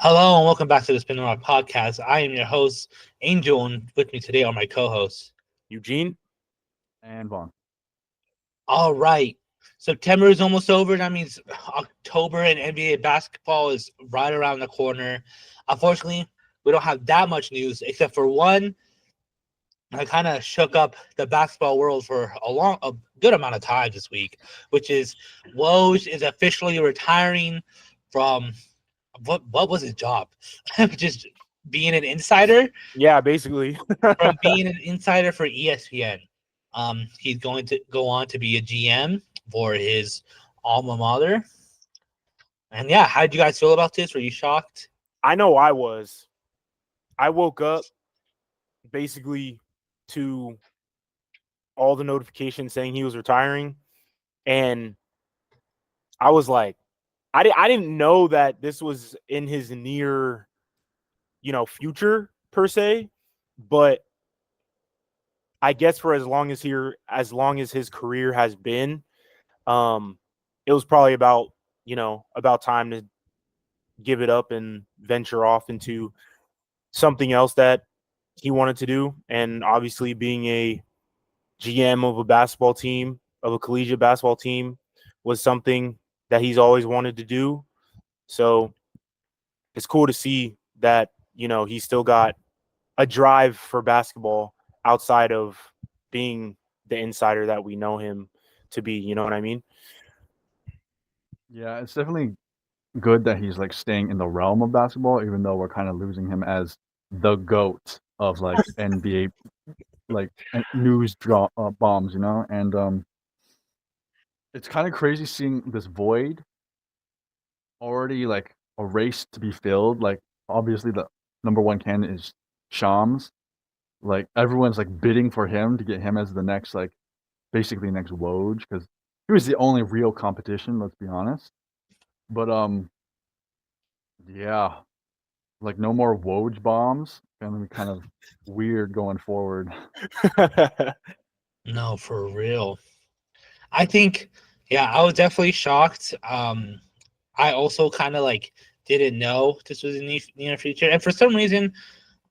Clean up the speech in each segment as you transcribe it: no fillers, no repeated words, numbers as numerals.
Hello and welcome back to the Spin Rock Podcast. I am your host, Angel, and with me today are my co-hosts. Eugene? And Vaughn. All right. September is almost over. That means October and NBA basketball is right around the corner. Unfortunately, we don't have that much news except for one that kind of shook up the basketball world for a good amount of time this week, which is Woj is officially retiring from what was his job? Just being an insider. Yeah, basically. From being an insider for ESPN. He's going to go on to be a GM for his alma mater. And yeah, how did you guys feel about this? Were you shocked? I know I was. I woke up basically to all the notifications saying he was retiring. And I was like, I didn't know that this was in his near, future per se. But I guess for as long as his career has been, it was probably about time to give it up and venture off into something else that he wanted to do. And obviously being a GM of a basketball team, of a collegiate basketball team, was something that he's always wanted to do. So it's cool to see that, he's still got a drive for basketball outside of being the insider that we know him to be. You know what I mean? Yeah, it's definitely good that he's like staying in the realm of basketball, even though we're kind of losing him as the GOAT of like NBA like bombs, and it's kind of crazy seeing this void already like a race to be filled. Like obviously the number one candidate is Shams. Like everyone's like bidding for him to get him as the next like basically next Woj because he was the only real competition. Let's be honest. But yeah, like no more Woj bombs. Gonna be kind of weird going forward. No, for real. I think, yeah, I was definitely shocked. I also kind of like didn't know this was in the near future. And for some reason,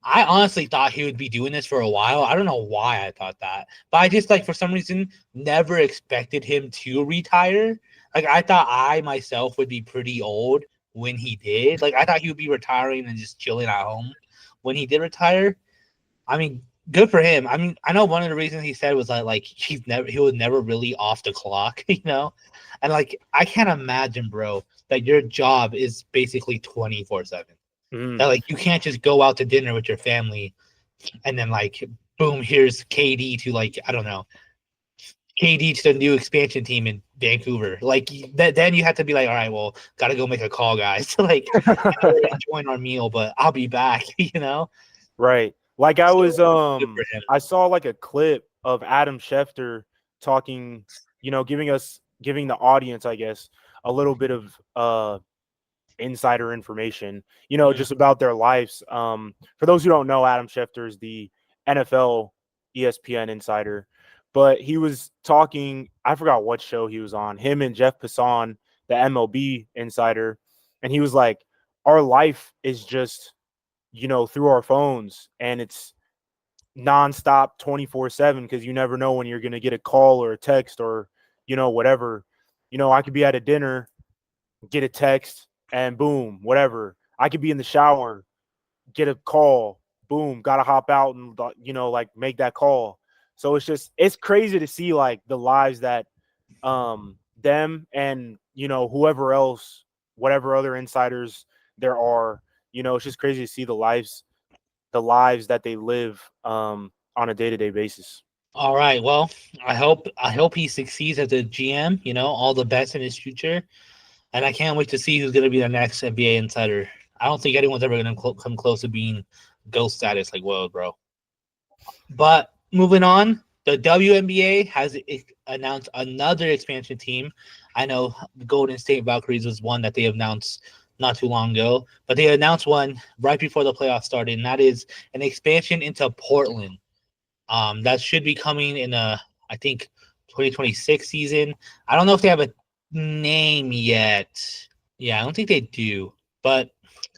I honestly thought he would be doing this for a while. I don't know why I thought that, but I just like for some reason never expected him to retire. Like I thought I myself would be pretty old when he did. Like I thought he would be retiring and just chilling at home when he did retire. I mean, good for him. I mean, I know one of the reasons he said was like he was never really off the clock, and like I can't imagine, bro, that your job is basically 24/7. Mhm. That like you can't just go out to dinner with your family and then like boom, here's KD to like I don't know, KD to the new expansion team in Vancouver. Like that, then you have to be like, all right, well, gotta go make a call, guys. Like enjoying our meal, but I'll be back. Right. Like I So, was good for him. I saw like a clip of Adam Schefter talking, giving the audience, I guess, a little bit of insider information, just about their lives. For those who don't know, Adam Schefter is the NFL ESPN insider, but he was talking, I forgot what show he was on, him and Jeff Passan, the MLB insider, and he was like, our life is just, through our phones, and it's nonstop 24/7 because you never know when you're going to get a call or a text or, whatever. I could be at a dinner, get a text, and boom, whatever. I could be in the shower, get a call, boom, gotta hop out and like make that call. So it's crazy to see like the lives that them and whoever else, whatever other insiders there are, it's just crazy to see the lives that they live on a day-to-day basis. All right. Well, I hope he succeeds as a GM. All the best in his future, and I can't wait to see who's going to be the next NBA insider. I don't think anyone's ever going to come close to being ghost status like Will, bro. But moving on, the WNBA has announced another expansion team. I know Golden State Valkyries was one that they announced not too long ago, but they announced one right before the playoffs started, and that is an expansion into Portland. That should be coming in I think 2026 season. I don't know if they have a name yet. Yeah, I don't think they do. But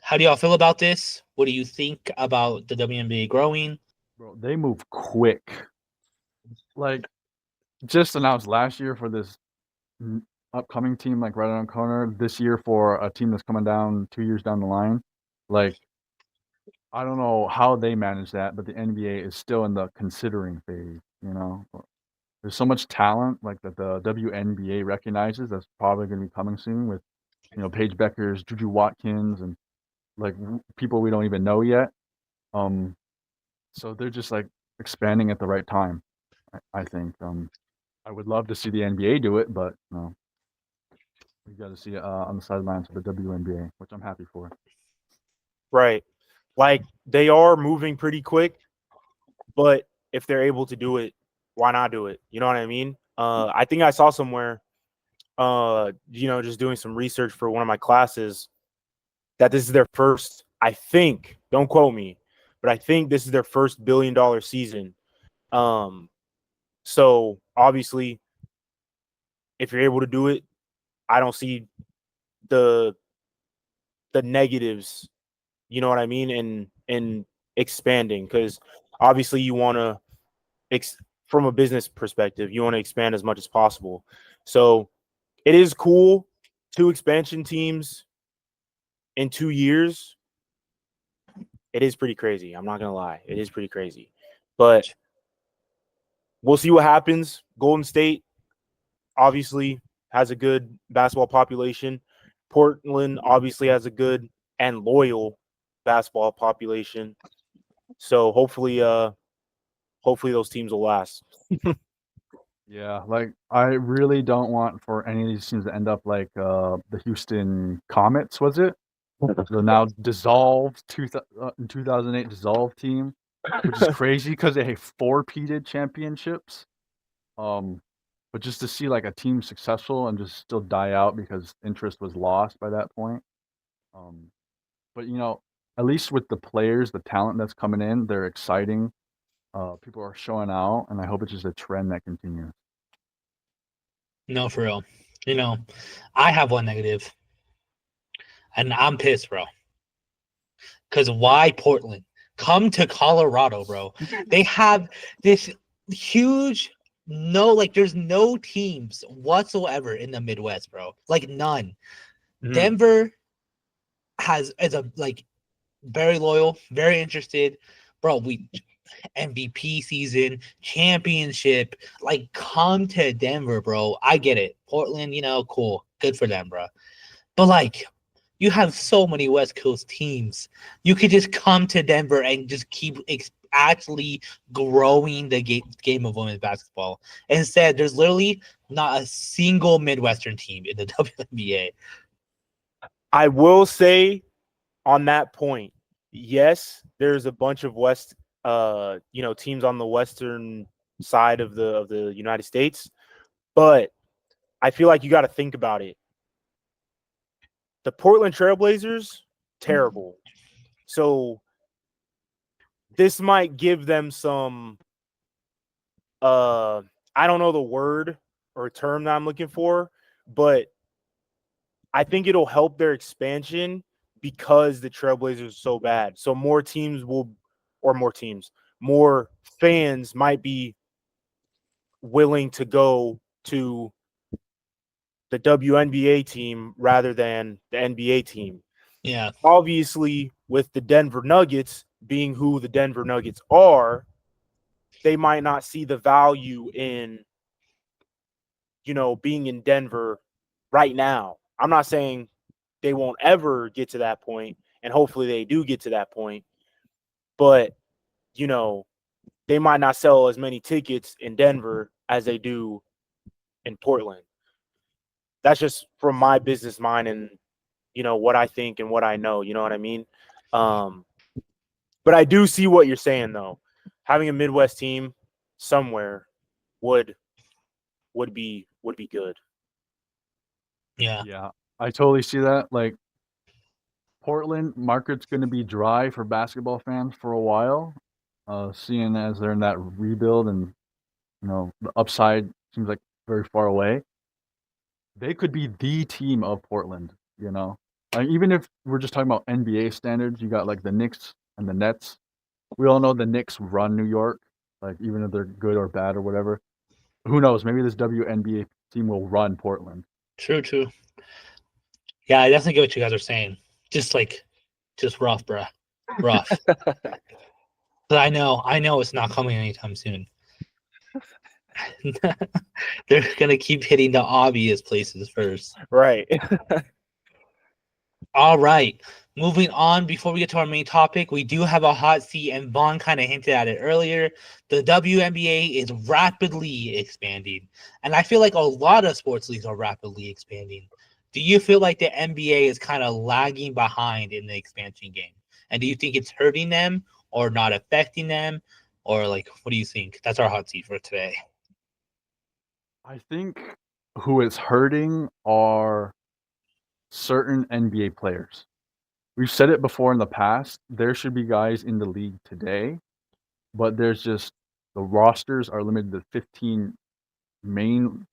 How do y'all feel about this? What do you think about the WNBA growing? Bro, they move quick. Like, just announced last year for this upcoming team, like right around the corner. This year for a team that's coming down 2 years down the line. Like, I don't know how they manage that, but the NBA is still in the considering phase. There's so much talent like that the WNBA recognizes that's probably going to be coming soon with Paige Beckers, Juju Watkins, and like people we don't even know yet. So they're just like expanding at the right time. I think. I would love to see the NBA do it, but we got to see it on the sidelines of the WNBA, which I'm happy for. Right. Like they are moving pretty quick, but if they're able to do it, why not do it? You know what I mean? I think I saw somewhere, just doing some research for one of my classes, that this is their first, I think, don't quote me, but I think this is their first $1 billion season. So obviously, if you're able to do it, I don't see the negatives, you know what I mean, in expanding, because obviously you want to, from a business perspective, you want to expand as much as possible. So it is cool, 2 expansion teams in 2 years. It is pretty crazy. I'm not gonna lie, it is pretty crazy, but we'll see what happens. Golden State obviously has a good basketball population. Portland obviously has a good and loyal basketball population. So hopefully those teams will last. Yeah, like I really don't want for any of these teams to end up like the Houston Comets, was it? The now dissolved in 2008 dissolved team, which is crazy because they have 4-peated championships. But just to see like a team successful and just still die out because interest was lost by that point. But at least with the players, the talent that's coming in, they're exciting. People are showing out, and I hope it's just a trend that continues. No, for real. I have one negative, and I'm pissed, bro. Because why Portland? Come to Colorado, bro. They have this huge there's no teams whatsoever in the Midwest, bro. Like none. Mhm. Denver is a very loyal, very interested, bro. We MVP season, championship, come to Denver, bro. I get it. Portland, cool, good for them, bro. But you have so many West Coast teams. You could just come to Denver and just keep actually growing the game of women's basketball. Instead, there's literally not a single Midwestern team in the WNBA. I will say on that point, yes, there's a bunch of teams on the western side of the United States, but I feel like you got to think about it. The Portland Trailblazers, terrible. So this might give them some I don't know the word or term that I'm looking for, but I think it'll help their expansion because the Trailblazers are so bad. So more fans might be willing to go to the WNBA team rather than the NBA team. Yeah. Obviously, with the Denver Nuggets being who the Denver Nuggets are, they might not see the value in, being in Denver right now. I'm not saying they won't ever get to that point, and hopefully they do get to that point. But, they might not sell as many tickets in Denver as they do in Portland. That's just from my business mind and, what I think and what I know. You know what I mean? But I do see what you're saying, though. Having a Midwest team somewhere would be good. Yeah. Yeah, I totally see that. Like, Portland market's going to be dry for basketball fans for a while, seeing as they're in that rebuild and the upside seems like very far away. They could be the team of Portland, Like even if we're just talking about NBA standards, you got like the Knicks and the Nets. We all know the Knicks run New York, like even if they're good or bad or whatever. Who knows? Maybe this WNBA team will run Portland. True, true. Yeah, I definitely get what you guys are saying. Just rough, bruh. Rough. But I know it's not coming anytime soon. They're gonna keep hitting the obvious places first. Right. All right. Moving on, before we get to our main topic, we do have a hot seat, and Vaughn kind of hinted at it earlier. The WNBA is rapidly expanding, and I feel like a lot of sports leagues are rapidly expanding. Do you feel like the NBA is kind of lagging behind in the expansion game? And do you think it's hurting them or not affecting them? Or like, what do you think? That's our hot seat for today. I think who is hurting are certain NBA players. We've said it before in the past. There should be guys in the league today, but there's just the rosters are limited to 15 main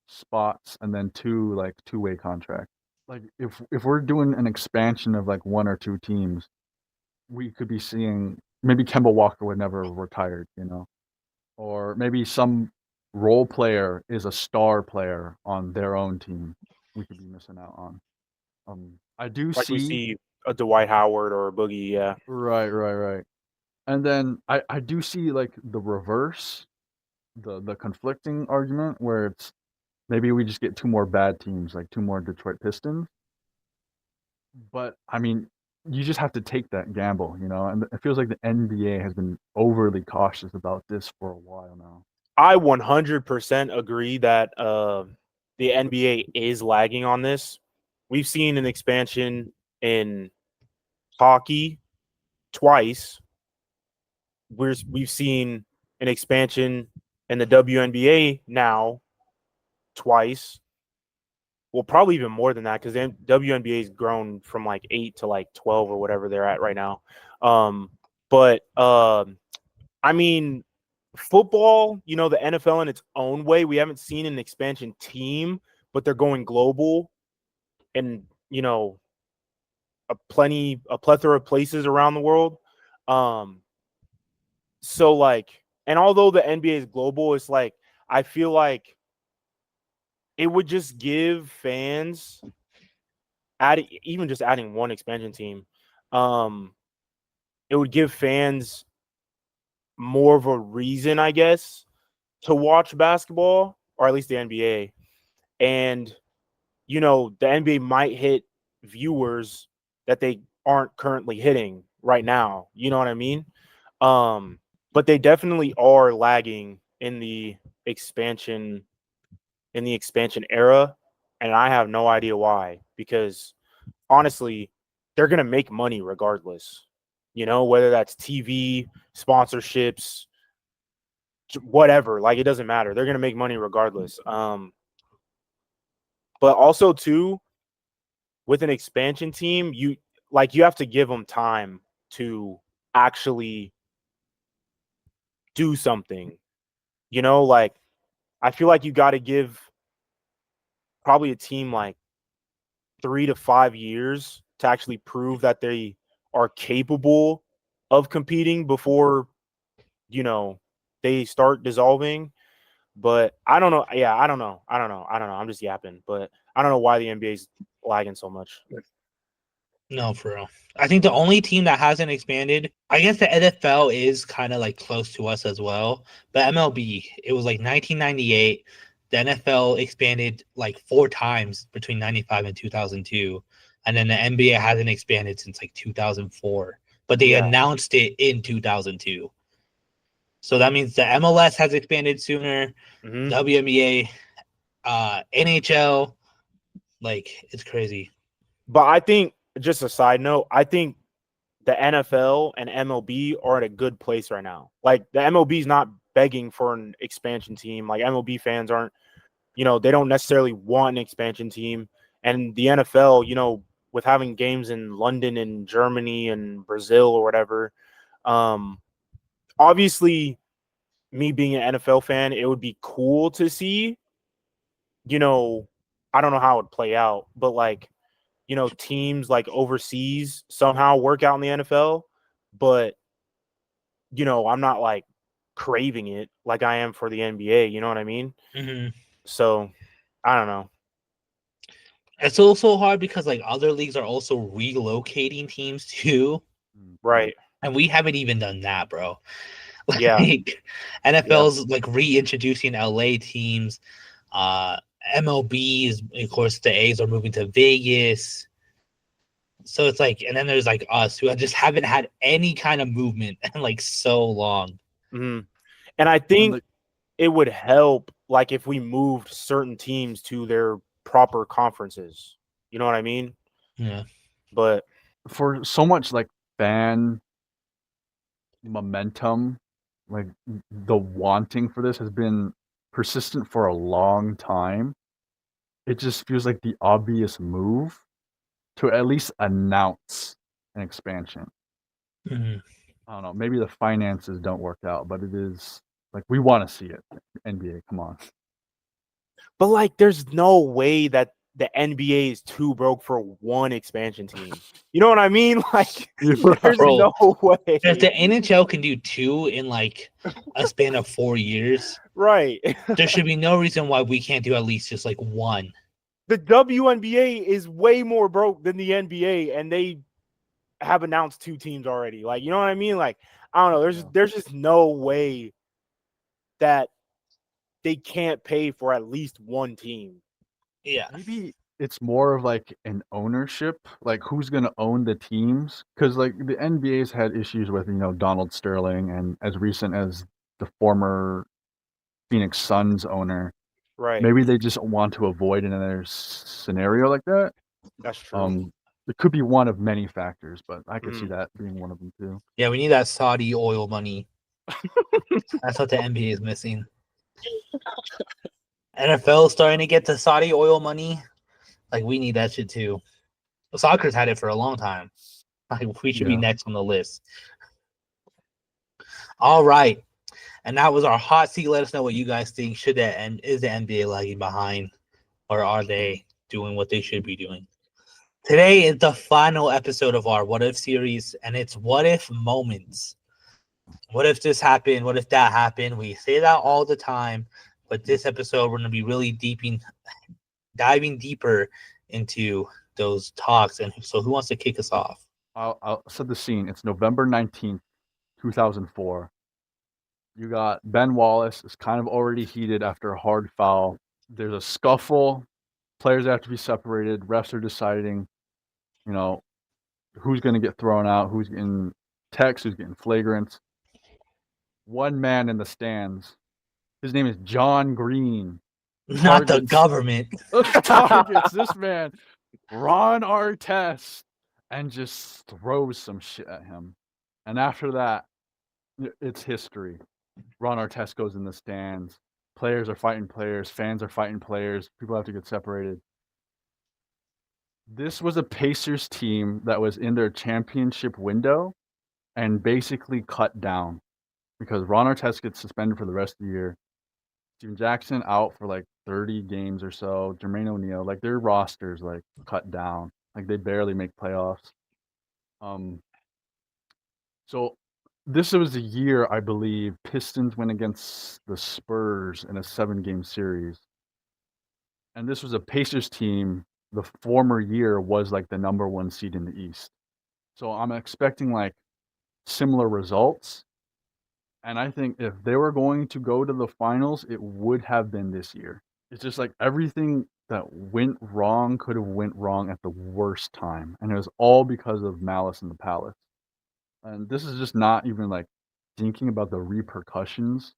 spots and then two like two-way contracts. Like if we're doing an expansion of like one or two teams, we could be seeing maybe Kemba Walker would never retired, or maybe some role player is a star player on their own team. We could be missing out on. I do Like we see see a Dwight Howard or a Boogie, yeah. right. And then I do see like the reverse, the conflicting argument where it's maybe we just get two more bad teams, like two more Detroit Pistons. But I mean, you just have to take that gamble, and it feels like the NBA has been overly cautious about this for a while now. I 100% agree that the NBA is lagging on this. We've seen an expansion in hockey twice. We've seen an expansion in the WNBA now twice. Well, probably even more than that because the WNBA has grown from like 8 to like 12 or whatever they're at right now. But I mean, football, the NFL in its own way, we haven't seen an expansion team, but they're going global and, a plethora of places around the world. So like, and although the NBA is global, it's like, I feel like it would just give fans even just adding one expansion team, it would give fans more of a reason, I guess, to watch basketball, or at least the NBA. And, the NBA might hit viewers that they aren't currently hitting right now. You know what I mean? But they definitely are lagging in the expansion era. And I have no idea why, because honestly, they're going to make money regardless, whether that's TV, sponsorships, whatever, like it doesn't matter. They're going to make money regardless. But also too, with an expansion team, you have to give them time to actually do something, like I feel like you got to give probably a team like 3 to 5 years to actually prove that they are capable of competing before, they start dissolving. But I don't know. Yeah, I don't know. I'm just yapping, but I don't know why the NBA is lagging so much. No, for real. I think the only team that hasn't expanded, I guess the NFL is kind of like close to us as well. But MLB, it was like 1998. The NFL expanded like 4 times between 95 and 2002. And then the NBA hasn't expanded since like 2004. But they announced it in 2002. So that means the MLS has expanded sooner, WNBA, NHL, like it's crazy. But I think, just a side note, I think the NFL and MLB are at a good place right now. Like the MLB is not begging for an expansion team. Like MLB fans aren't, they don't necessarily want an expansion team. And the NFL, with having games in London and Germany and Brazil or whatever, obviously me being an NFL fan, it would be cool to see, I don't know how it would play out, but like teams like overseas somehow work out in the NFL, but I'm not like craving it like I am for the NBA. You know what I mean? Mhm. So I don't know. It's also hard because like other leagues are also relocating teams too, Right. and we haven't even done that, bro. Like Yeah. NFL's like reintroducing LA teams. MLB is, of course, the A's are moving to Vegas. So it's like, and then there's like us who just haven't had any kind of movement in like so long. Mhm. And I think it would help like if we moved certain teams to their proper conferences. You know what I mean? Yeah. But For so much like fan momentum, like the wanting for this has been persistent for a long time. It just feels like the obvious move to at least announce an expansion. Mhm. I don't know. Maybe the finances don't work out, but it is like we want to see it. NBA, come on. like there's no way that the NBA is too broke for one expansion team. You know what I mean? Like there's Bro, no way. if the NHL can do 2 in like a span of 4 years, Right. there should be no reason why we can't do at least just like one. The WNBA is way more broke than the NBA, and they have announced 2 teams already. Like, you know what I mean? Like, I don't know. There's just no way that they can't pay for at least one team. Yeah. Maybe it's more of like an ownership, like who's going to own the teams? Because like the NBA's had issues with Donald Sterling, and as recent as the former Phoenix Suns owner. Right. Maybe they just want to avoid another scenario like that. That's true. It could be one of many factors, but I could see Mhm. that being one of them too. Yeah, we need that Saudi oil money. That's what the NBA is missing. NFL is starting to get the Saudi oil money. Like, we need that shit too. Soccer's had it for a long time. Like, we should be Yeah. next on the list. All right. And that was our hot seat. Let us know what you guys think. Should that end? Is the NBA lagging behind? Or are they doing what they should be doing? Today is the final episode of our What If series, and it's What If moments. What if this happened? What if that happened? We say that all the time, but this episode we're going to be really diving deeper into those talks. And so, who wants to kick us off? I'll set the scene. It's November 19th, 2004. You got Ben Wallace is kind of already heated after a hard foul. There's a scuffle. Players have to be separated. Refs are deciding, who's going to get thrown out, who's getting text, who's getting flagrant. One man in the stands. His name is John Green. Not the government. Targets this man, Ron Artest, and just throws some shit at him. And after that, it's history. Ron Artest goes in the stands. Players are fighting players. Fans are fighting players. People have to get separated. This was a Pacers team that was in their championship window and basically cut down because Ron Artest gets suspended for the rest of the year. Steven Jackson out for like 30 games or so. Jermaine O'Neal, like their rosters like cut down. Like they barely make playoffs. So this was a year, I believe, Pistons went against the Spurs in a 7-game series. And this was a Pacers team. The former year was like the number 1 seed in the East. So I'm expecting like similar results. And I think if they were going to go to the finals, it would have been this year. It's just like everything that went wrong could have went wrong at the worst time. And it was all because of Malice in the Palace. And this is just not even like thinking about the repercussions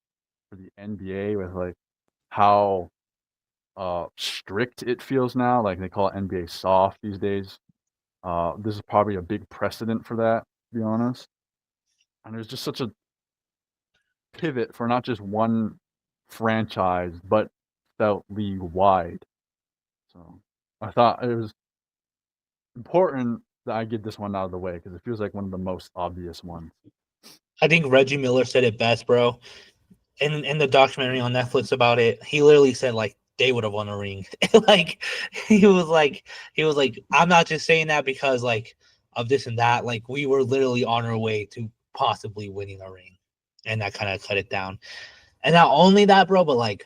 for the NBA with like how strict it feels now. Like they call it NBA soft these days. This is probably a big precedent for that, to be honest. And there's just such a pivot for not just one franchise, but felt league wide. So I thought it was important that I get this one out of the way because it feels like one of the most obvious ones. I think Reggie Miller said it best, bro. In the documentary on Netflix about it, he literally said like they would have won a ring. Like he was like, I'm not just saying that because like of this and that. Like we were literally on our way to possibly winning a ring, and that kind of cut it down. And not only that, bro, but like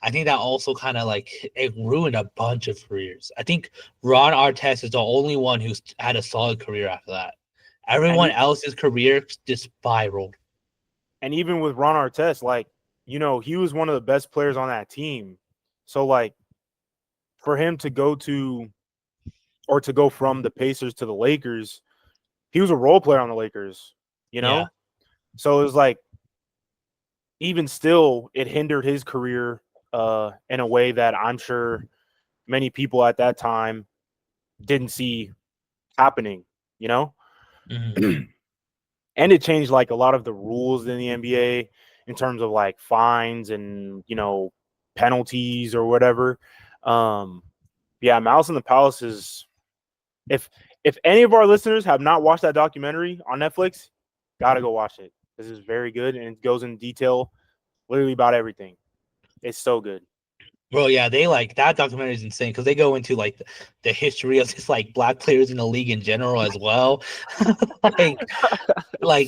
I think that also kind of like it ruined a bunch of careers. I think Ron Artest is the only one who's had a solid career after that. Everyone else's career just spiraled. And even with Ron Artest, like, you know, he was one of the best players on that team. So, like, for him to go from the Pacers to the Lakers, he was a role player on the Lakers, you know? Yeah. So it was like, even still, it hindered his career in a way that I'm sure many people at that time didn't see happening, you know? Mhm. And it changed like a lot of the rules in the NBA in terms of like fines and, you know, penalties or whatever. Yeah, Malice in the Palace is, if any of our listeners have not watched that documentary on Netflix, gotta go watch it. This is very good and it goes in detail literally about everything. It's so good. Bro, yeah, they like that documentary is insane because they go into like the history of just like black players in the league in general as well. like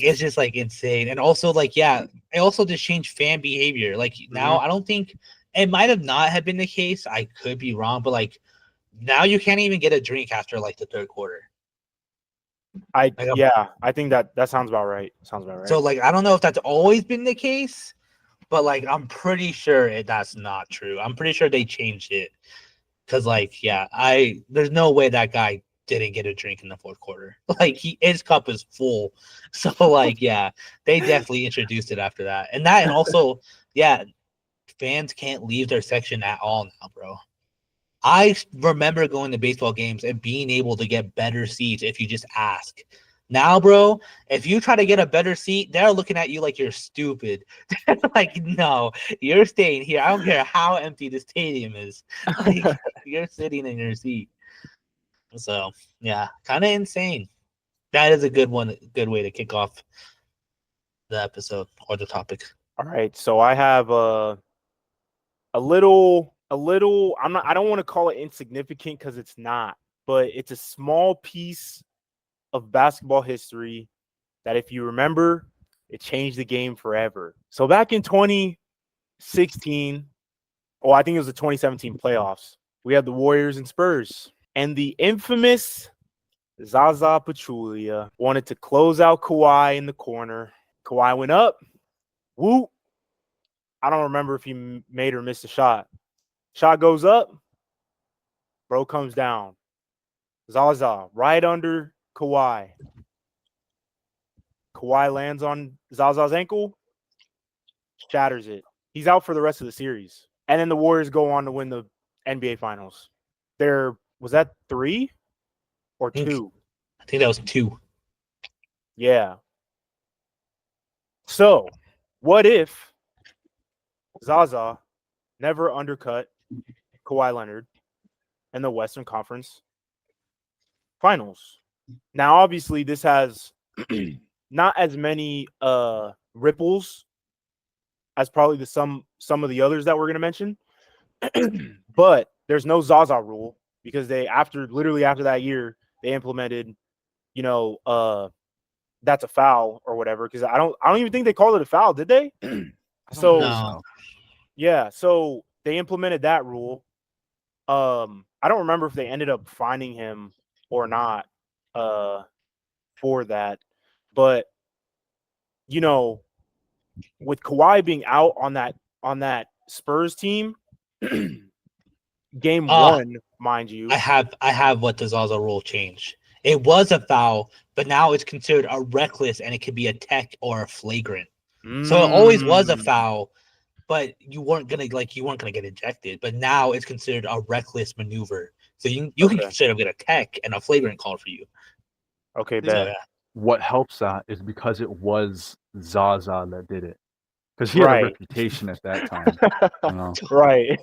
it's just like insane. And also like yeah, it also just changed fan behavior. Like now I don't think it might have not have been the case. I could be wrong, but like now you can't even get a drink after like the third quarter. I think that sounds about right. Sounds about right. So like I don't know if that's always been the case. But like, I'm pretty sure that's not true. I'm pretty sure they changed it because, like, yeah, there's no way that guy didn't get a drink in the fourth quarter. Like, his cup is full. So like, yeah, they definitely introduced it after that, and also, yeah, fans can't leave their section at all now, bro. I remember going to baseball games and being able to get better seats if you just ask. Now, bro, if you try to get a better seat, they're looking at you like you're stupid. They're like, no, you're staying here. I don't care how empty the stadium is. Like, you're sitting in your seat. So, yeah, kind of insane. That is a good way to kick off the episode or the topic. All right, so I have a little. I don't want to call it insignificant because it's not, but it's a small piece of basketball history that, if you remember, it changed the game forever. So back in 2016, I think it was the 2017 playoffs, we had the Warriors and Spurs, and the infamous Zaza Pachulia wanted to close out Kawhi in the corner. Kawhi went up. Whoop. I don't remember if he made or missed a shot. Shot goes up. Bro comes down. Zaza right under Kawhi. Kawhi lands on Zaza's ankle, shatters it. He's out for the rest of the series. And then the Warriors go on to win the NBA Finals. Was that 3 or 2? I think that was 2. Yeah. So, what if Zaza never undercut Kawhi Leonard in the Western Conference Finals? Now, obviously, this has not as many ripples as probably some of the others that we're going to mention, but there's no Zaza rule because after that year they implemented, that's a foul or whatever. Because I don't even think they called it a foul, did they? So they implemented that rule. I don't remember if they ended up finding him or not for that, but with Kawhi being out on that Spurs team, game 1, mind you, I have what the Zaza rule changed. It was a foul, but now it's considered a reckless, and it could be a tech or a flagrant. So it always was a foul, but you weren't gonna get ejected. But now it's considered a reckless maneuver. So you can consider get a tech and a flagrant call for you. Okay, bad. So, what helps that is because it was Zaza that did it, because he had a reputation at that time. Right.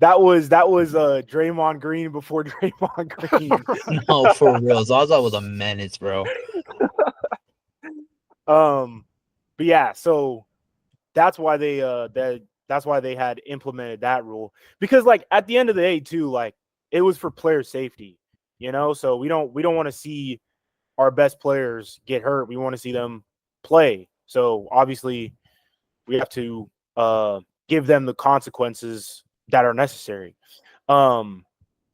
That was Draymond Green before Draymond Green. No, for real, Zaza was a menace, bro. But yeah, so that's why they That's why they had implemented that rule. Because like at the end of the day, too, like it was for player safety, So we don't want to see our best players get hurt. We want to see them play. So obviously we have to give them the consequences that are necessary. But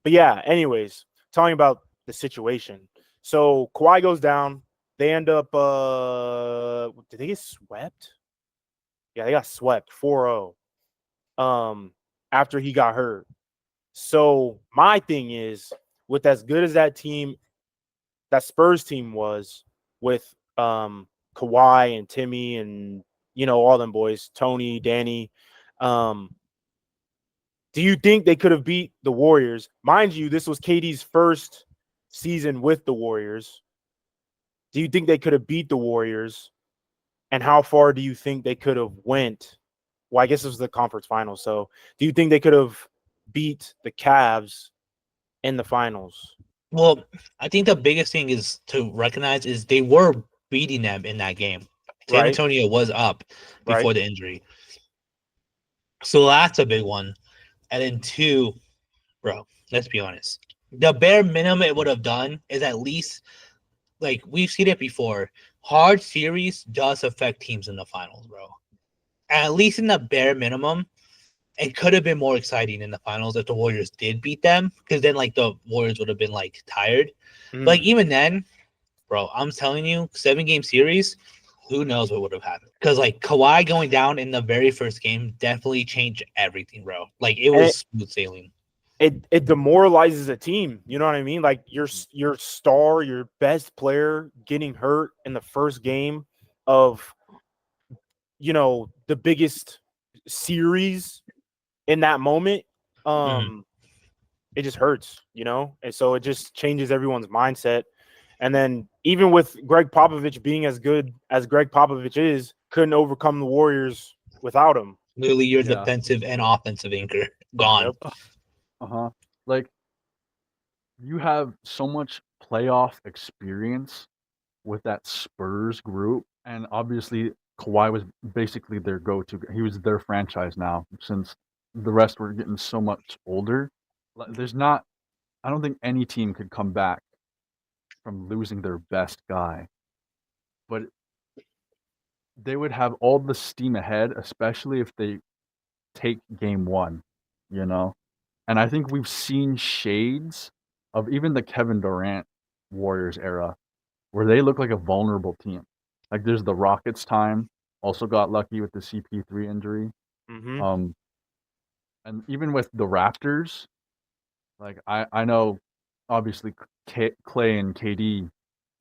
yeah, anyways, talking about the situation. So Kawhi goes down. They end up did they get swept? Yeah, they got swept 4-0 after he got hurt. So my thing is, with as good as that Spurs team was, with Kawhi and Timmy and all them boys, Tony, Danny, do you think they could have beat the Warriors? Mind you, this was KD's first season with the Warriors. Do you think they could have beat the Warriors? And how far do you think they could have went? Well, I guess it was the conference finals. So do you think they could have beat the Cavs in the finals? Well, I think the biggest thing is to recognize is they were beating them in that game. San Right. Antonio was up before Right. the injury. So that's a big one. And then 2, bro, let's be honest. The bare minimum it would have done is at least, like, we've seen it before. Hard series does affect teams in the finals, bro. At least in the bare minimum, it could have been more exciting in the finals if the Warriors did beat them, because then like the Warriors would have been like tired. Mhm. But like, even then, bro, I'm telling you, 7-game series, who knows what would have happened? Because like Kawhi going down in the very first game definitely changed everything, bro. Like it was smooth sailing. It demoralizes a team. You know what I mean? Like your star, your best player getting hurt in the first game of the biggest series in that moment. It just hurts, and so it just changes everyone's mindset. And then even with Greg Popovich being as good as Greg Popovich is, couldn't overcome the Warriors without him. Literally, your Yeah. defensive and offensive anchor gone. Yep. Like, you have so much playoff experience with that Spurs group, and obviously Kawhi was basically their go-to. He was their franchise now, since the rest were getting so much older. I don't think any team could come back from losing their best guy, but they would have all the steam ahead, especially if they take game 1, And I think we've seen shades of even the Kevin Durant Warriors era where they look like a vulnerable team. Like, there's the Rockets time, also got lucky with the CP3 injury. Mm-hmm. And even with the Raptors, like I know obviously Clay and KD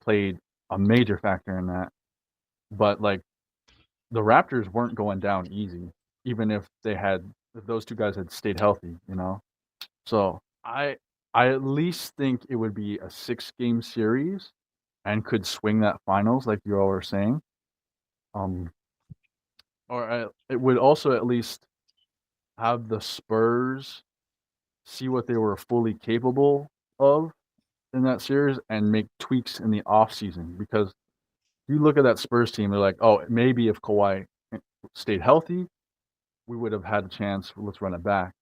played a major factor in that, but like the Raptors weren't going down easy, even if those two guys had stayed healthy, So I at least think it would be a 6-game series and could swing that finals, like you all were saying. It would also at least have the Spurs see what they were fully capable of in that series and make tweaks in the offseason. Because you look at that Spurs team, they're like, oh, maybe if Kawhi stayed healthy, we would have had a chance. Let's run it back.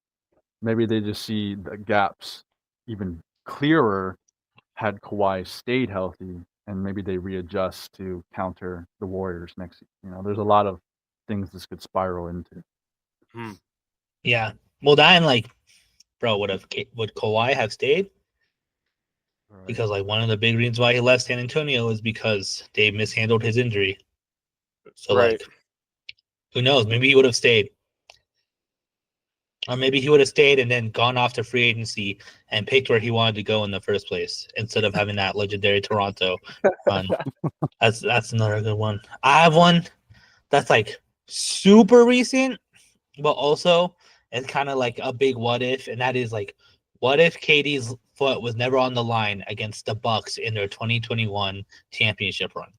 Maybe they just see the gaps even clearer had Kawhi stayed healthy, and maybe they readjust to counter the Warriors next. There's a lot of things this could spiral into. Yeah. Well, then, like, bro, would Kawhi have stayed? Right. Because like one of the big reasons why he left San Antonio is because they mishandled his injury. So Right. like, who knows? Maybe he would have stayed. Or maybe he would have stayed and then gone off to free agency and picked where he wanted to go in the first place instead of having that legendary Toronto run. That's another good one. I have one that's like super recent, but also it's kind of like a big what if, and that is like, what if KD's foot was never on the line against the Bucks in their 2021 championship run?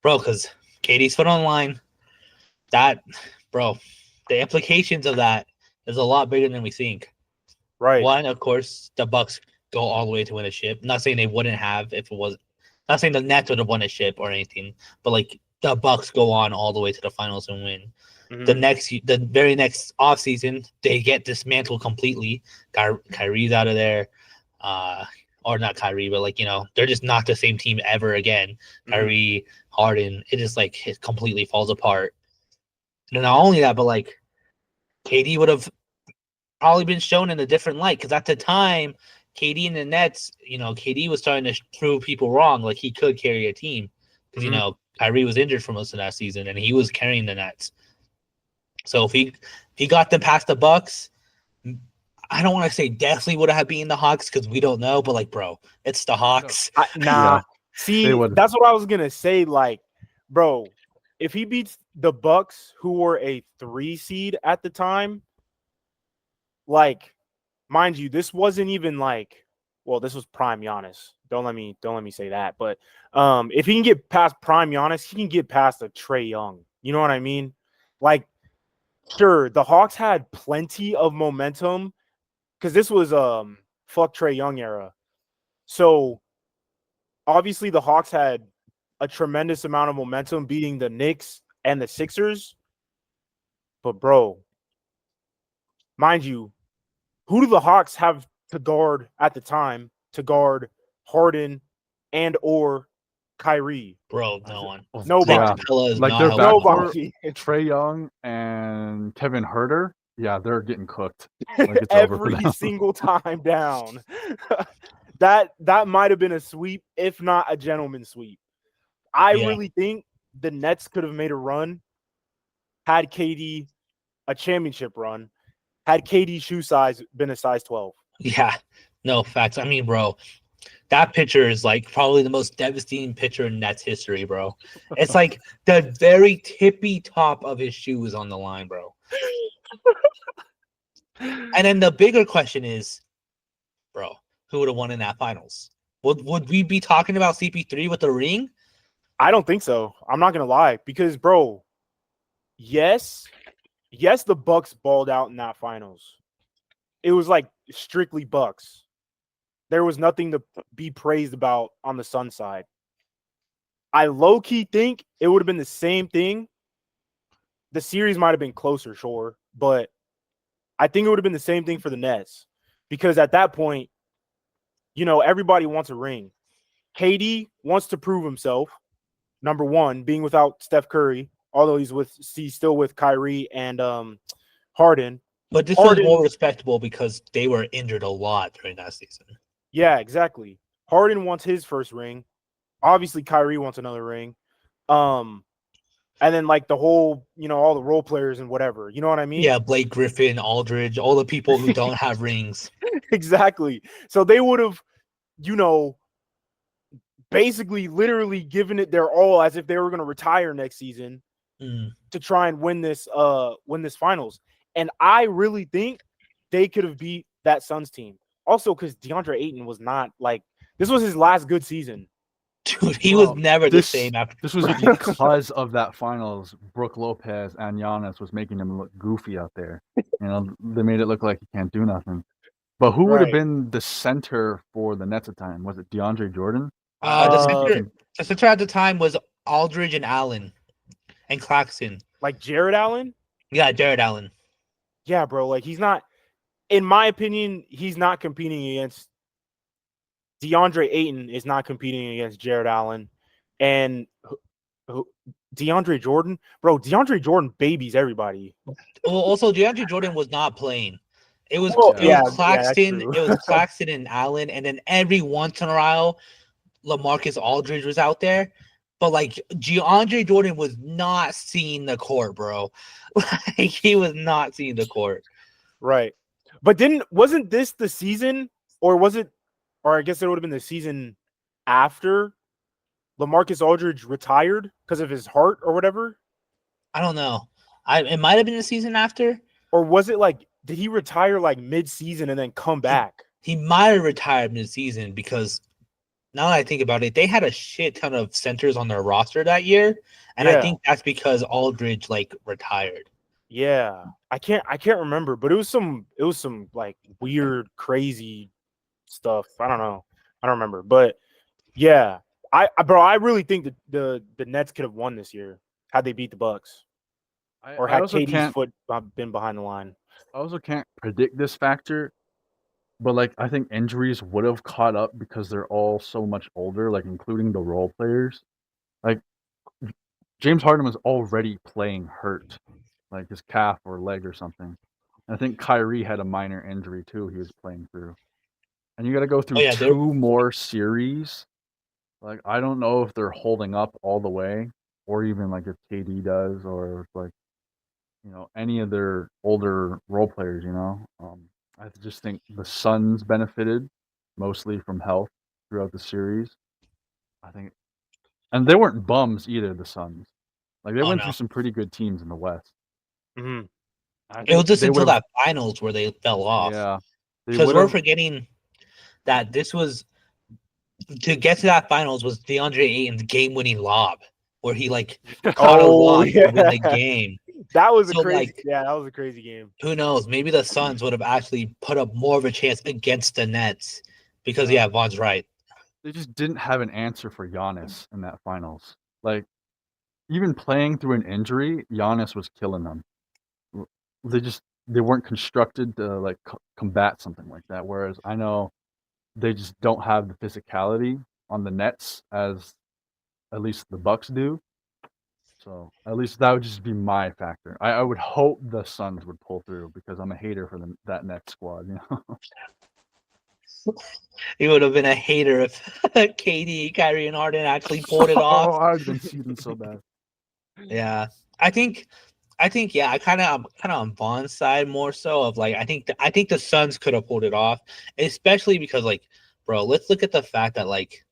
Bro, because KD's foot on the line, the implications of that is a lot bigger than we think. Right. One, of course, the Bucks go all the way to win a ship. Not saying they wouldn't have if it was. Not saying the Nets would have won a ship or anything, but like the Bucks go on all the way to the finals and win. Mhm. The very next offseason, they get dismantled completely. Kyrie's out of there. Or not Kyrie, but they're just not the same team ever again. Mhm. Kyrie, Harden, it just it completely falls apart. And not only that, but KD would have probably been shown in a different light because at the time, KD and the Nets, KD was starting to prove people wrong. Like he could carry a team because Mhm. Kyrie was injured for most of that season and he was carrying the Nets. So if he got them past the Bucks, I don't want to say definitely would have beaten the Hawks because we don't know, but bro, it's the Hawks. Nah. Yeah, See, they would. that's what I was gonna say. Like, bro, if he beats the Bucks, who were a 3 seed at the time, like, mind you, this wasn't even well, this was prime Giannis. Don't let me say that. But if he can get past prime Giannis, he can get past a Trae Young. You know what I mean? Like, sure, the Hawks had plenty of momentum because this was fuck Trae Young era. So obviously the Hawks had a tremendous amount of momentum beating the Knicks and the Sixers. But bro, mind you, who do the Hawks have to guard at the time to guard Harden and or Kyrie? Bro, no one. Nobody. Yeah, Capella is like not their helping them. backcourt, Nobody. Trae Young and Kevin Herter. Yeah, they're getting cooked. Like it's over for Every them. single time down. that might have been a sweep, if not a gentleman's sweep. I Yeah. really think the Nets could have made a run had KD a championship run, had KD shoe size been a size 12. Yeah, no facts. I mean, bro, that pitcher is probably the most devastating pitcher in Nets history, bro. It's like the very tippy top of his shoe is on the line, bro. And then the bigger question is, bro, who would have won in that finals? Would we be talking about CP3 with the ring? I don't think so. I'm not gonna lie, because bro, yes, the Bucks balled out in that finals. It was strictly Bucks. There was nothing to be praised about on the Sun side. I low-key think it would have been the same thing. The series might have been closer, sure, but I think it would have been the same thing for the Nets. Because at that point, everybody wants a ring. KD wants to prove himself. Number one, being without Steph Curry, although he's still with Kyrie and Harden. But this Harden, was more respectable because they were injured a lot during that season. yeah, exactly. Harden wants his first ring. Obviously, Kyrie wants another ring. And then the whole, all the role players and whatever. You know what I mean? Yeah, Blake Griffin, Aldridge, all the people who don't have rings. Exactly. So they would have, basically literally given it their all as if they were going to retire next season to try and win this finals. And I really think they could have beat that Suns team. Also, because DeAndre Ayton was not this was his last good season. Dude, he was never the same after. This was because of that finals. Brook Lopez and Giannis was making him look goofy out there. They made it look like he can't do nothing. But who would have been the center for the Nets at the time? Was it DeAndre Jordan? The center at the time was Aldridge and Allen and Claxton. Like Jared Allen? Yeah, Jared Allen. Yeah, bro. He's not, in my opinion, he's not competing against DeAndre Ayton is not competing against Jared Allen. And DeAndre Jordan, bro, DeAndre Jordan babies everybody. Well, also DeAndre Jordan was not playing. It was Claxton. It was Claxton and Allen, and then every once in a while, LaMarcus Aldridge was out there. But DeAndre Jordan was not seeing the court, bro. He was not seeing the court. Right. But wasn't this the season, or was it, or I guess it would have been the season after LaMarcus Aldridge retired because of his heart or whatever? I don't know. It might have been the season after. Or was it did he retire mid-season and then come back? He might have retired mid-season because now that I think about it, they had a shit ton of centers on their roster that year. And I think that's because Aldridge retired. Yeah. I can't remember, but it was some weird, crazy stuff. I don't know. I don't remember. But yeah, I really think that the Nets could have won this year had they beat the Bucks or I had also KD's can't foot been behind the line. I also can't predict this factor, but like I think injuries would have caught up because they're all so much older, like including the role players. Like James Harden was already playing hurt, like his calf or leg or something. And I think Kyrie had a minor injury too. He was playing through, and you got to go Oh through yeah, they're 2 more series. Like I don't know if they're holding up all the way, or even like if KD does, or if, like any of their older role players. I just think the Suns benefited mostly from health throughout the series. I think, and they weren't bums either. The Suns, like they oh went no. through some pretty good teams in the West. Hmm. I It was think just they would until have, that finals where they fell off. yeah, they Because would we're have. forgetting that this was to get to that finals was DeAndre Ayton's game-winning lob, where he like caught a Oh lob to win the yeah, game. that was a So crazy. like, Yeah, that was a crazy game. who knows? Maybe the Suns would have actually put up more of a chance against the Nets. Because Yeah, yeah, Vaughn's right. they just didn't have an answer for Giannis in that finals. Like even playing through an injury, Giannis was killing them. W- they weren't constructed to like combat something like that. Whereas I know they just don't have the physicality on the Nets as at least the Bucks do. So at least that would just be my factor. I would hope the Suns would pull through because I'm a hater for that Nets squad. He would have been a hater if KD, Kyrie, and Harden actually pulled it Oh, off. I would have been seething so bad. Yeah, I think, yeah, I'm kind of on Vaughn's side more so of like I think the Suns could have pulled it off, especially because like, bro, let's look at the fact that like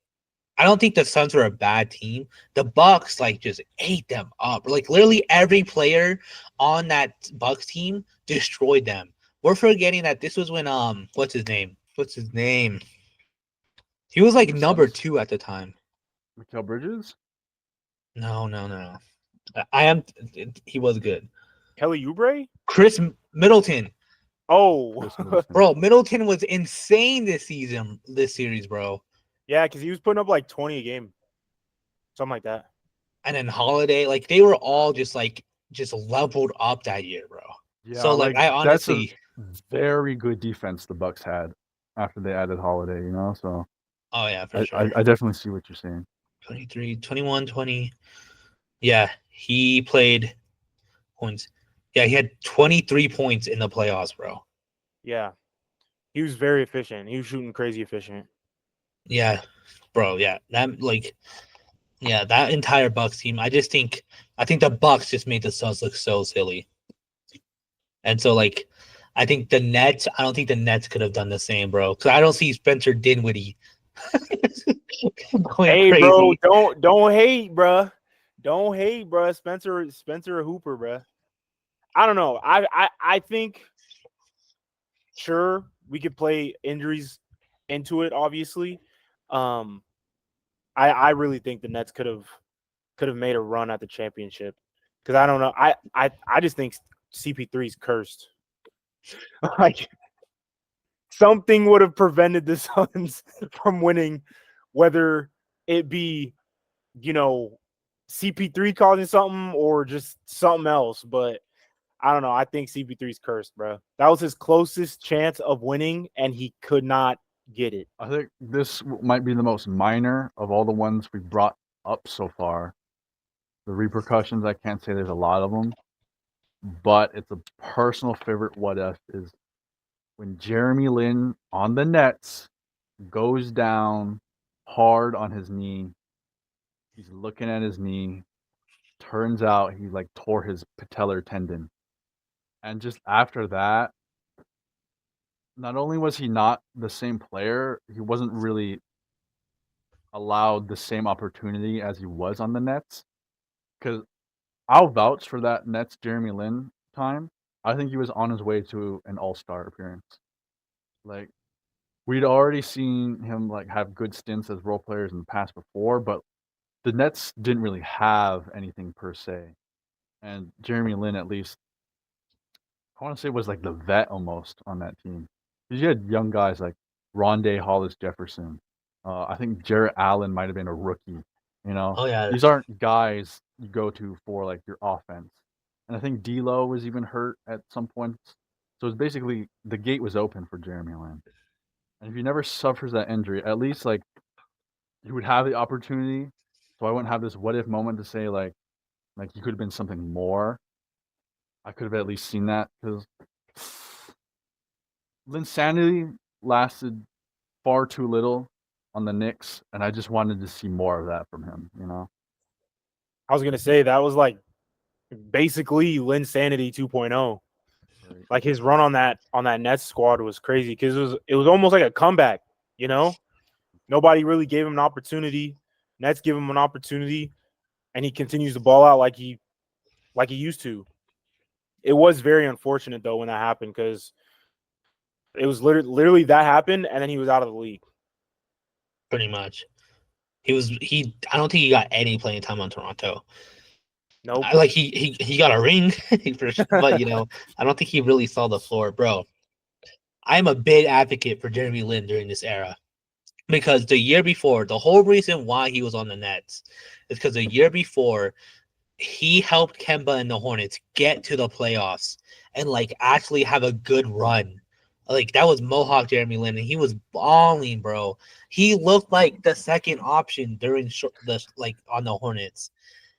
I don't think the Suns were a bad team. The Bucks like just ate them up. Like literally every player on that Bucks team destroyed them. We're forgetting that this was when what's his name? What's his name? He was like The number Suns, 2 at the time. Mikal Bridges. No, no, no. I am. He was good. Kelly Oubre. Chris Middleton, Oh, Chris Middleton. bro. Middleton was insane this season, this series, bro. yeah, because he was putting up like 20 a game, something like that. And then Holiday, like they were all just leveled up that year, bro. Yeah, So like like I that's a honestly, very good defense the Bucks had after they added Holiday. So oh yeah, for I, sure. I definitely see what you're saying. 23, 21, 20. Yeah, he played points. Yeah, he had 23 points in the playoffs, bro. Yeah, he was very efficient. He was shooting crazy efficient. Yeah, bro. Yeah, that entire Bucks team. I think the Bucks just made the Suns look so silly. And so like, I think the Nets. I don't think the Nets could have done the same, bro. Because I don't see Spencer Dinwiddie going Hey, crazy. bro, don't hate, bruh. Don't hate, bruh. Spencer a Hooper, bruh. I don't know. I think sure we could play injuries into it. Obviously, I really think the Nets could have made a run at the championship because I don't know. I just think CP3's cursed. Like something would have prevented the Suns from winning, whether it be CP3 causing something or just something else. But I don't know. I think CP3's cursed, bro. That was his closest chance of winning, and he could not get it. I think this might be the most minor of all the ones we brought up so far. The repercussions, I can't say there's a lot of them, but it's a personal favorite. What if is when Jeremy Lin on the Nets goes down hard on his knee. He's looking at his knee. Turns out he like tore his patellar tendon. And just after that, not only was he not the same player, he wasn't really allowed the same opportunity as he was on the Nets. Because I'll vouch for that Nets Jeremy Lin time. I think he was on his way to an All-Star appearance. Like we'd already seen him like have good stints as role players in the past before, but the Nets didn't really have anything per se. And Jeremy Lin, at least, I want to say was like the vet almost on that team. Because you had young guys like Rondé Hollis Jefferson, I think Jarrett Allen might have been a rookie. You know, Oh yeah, these aren't guys you go to for like your offense. And I think D'Lo was even hurt at some point. So it's basically the gate was open for Jeremy Lin. And if he never suffers that injury, at least like he would have the opportunity. So I wouldn't have this what if moment to say like he could have been something more. I could have at least seen that because Linsanity lasted far too little on the Knicks, and I just wanted to see more of that from him. You know, I was gonna say that was like basically Linsanity 2.0. Like his run on that Nets squad was crazy because it was almost like a comeback. You know, nobody really gave him an opportunity. Nets give him an opportunity, and he continues to ball out like he used to. It was very unfortunate though when that happened because it was literally that happened, and then he was out of the league. pretty much. I don't think he got any playing time on Toronto. Nope. Like he got a ring for sure, but I don't think he really saw the floor, bro. I'm a big advocate for Jeremy Lin during this era because the year before, the whole reason why he was on the Nets is because the year before he helped Kemba and the Hornets get to the playoffs and like actually have a good run. Like that was Mohawk Jeremy Lin, and he was balling, bro. He looked like the second option during on the Hornets.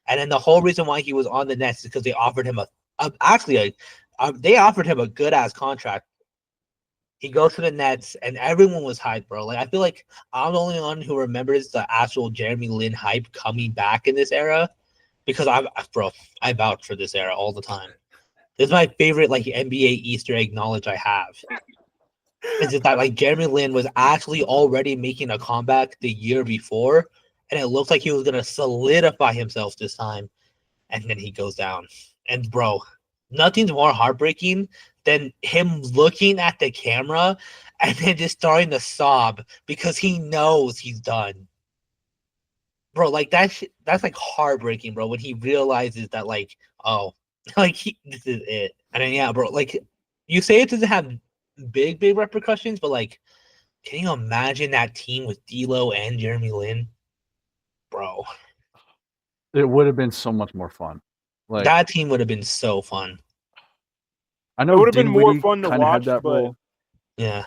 And then the whole reason why he was on the Nets is because they offered him they offered him a good ass contract. He goes to the Nets, and everyone was hyped, bro. Like I feel like I'm the only one who remembers the actual Jeremy Lin hype coming back in this era, because I vouch for this era all the time. This is my favorite like NBA Easter egg knowledge I have. Is it that like Jeremy Lin was actually already making a comeback the year before, and it looked like he was gonna solidify himself this time, and then he goes down. And bro, nothing's more heartbreaking than him looking at the camera and then just starting to sob because he knows he's done. Bro, like that's like heartbreaking, bro, when he realizes that like, oh, like this is it. And then yeah, bro, like you say it doesn't have big repercussions, but like, can you imagine that team with D'Lo and Jeremy Lin? Bro, it would have been so much more fun. Like that team would have been so fun. I It know would have been more Dinwiddie fun to kind of had watch, that but role. Yeah.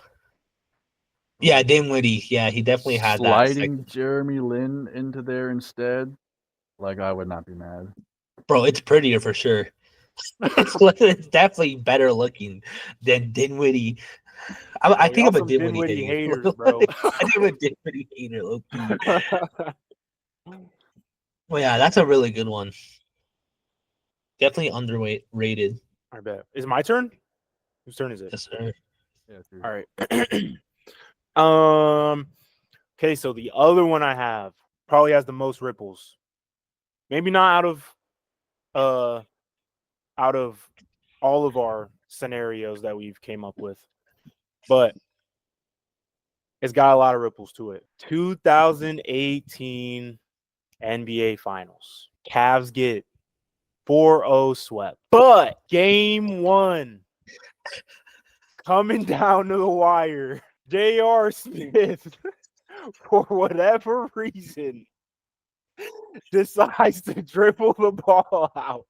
Yeah, Dinwiddie. Yeah, he definitely had that. Sliding Jeremy Lin into there instead, like I would not be mad. Bro, it's prettier for sure. It's definitely better looking than Dinwiddie. I think y'all I'm a some Dinwiddie haters, hater. bro. I think I'm a Dinwiddie hater, low-key. Well, yeah, that's a really good one. Definitely underrated. I bet. Is it my turn? Whose turn is it? Yes, sir. Yeah, dude. All right. Okay, so the other one I have probably has the most ripples. Maybe not out of all of our scenarios that we've came up with, but it's got a lot of ripples to it. 2018 NBA Finals. Cavs get 4-0 swept. But game 1 coming down to the wire. J.R. Smith, for whatever reason, decides to dribble the ball out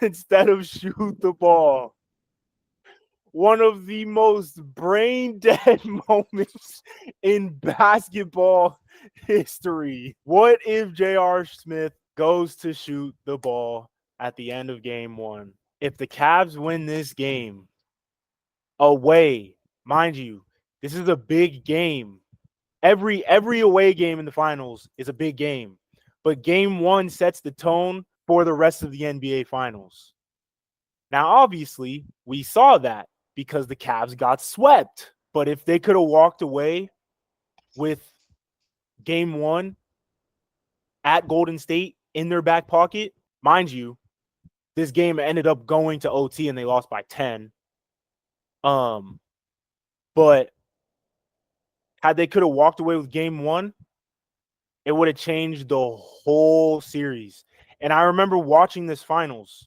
instead of shoot the ball. One of the most brain dead moments in basketball history. What if J.R. Smith goes to shoot the ball at the end of game 1? If the Cavs win this game away, mind you, this is a big game. Every away game in the finals is a big game. But game 1 sets the tone for the rest of the NBA Finals. Now, obviously, we saw that because the Cavs got swept. But if they could have walked away with game 1 at Golden State in their back pocket, mind you, this game ended up going to OT and they lost by 10. But had they could have walked away with game 1, it would have changed the whole series. And I remember watching this finals.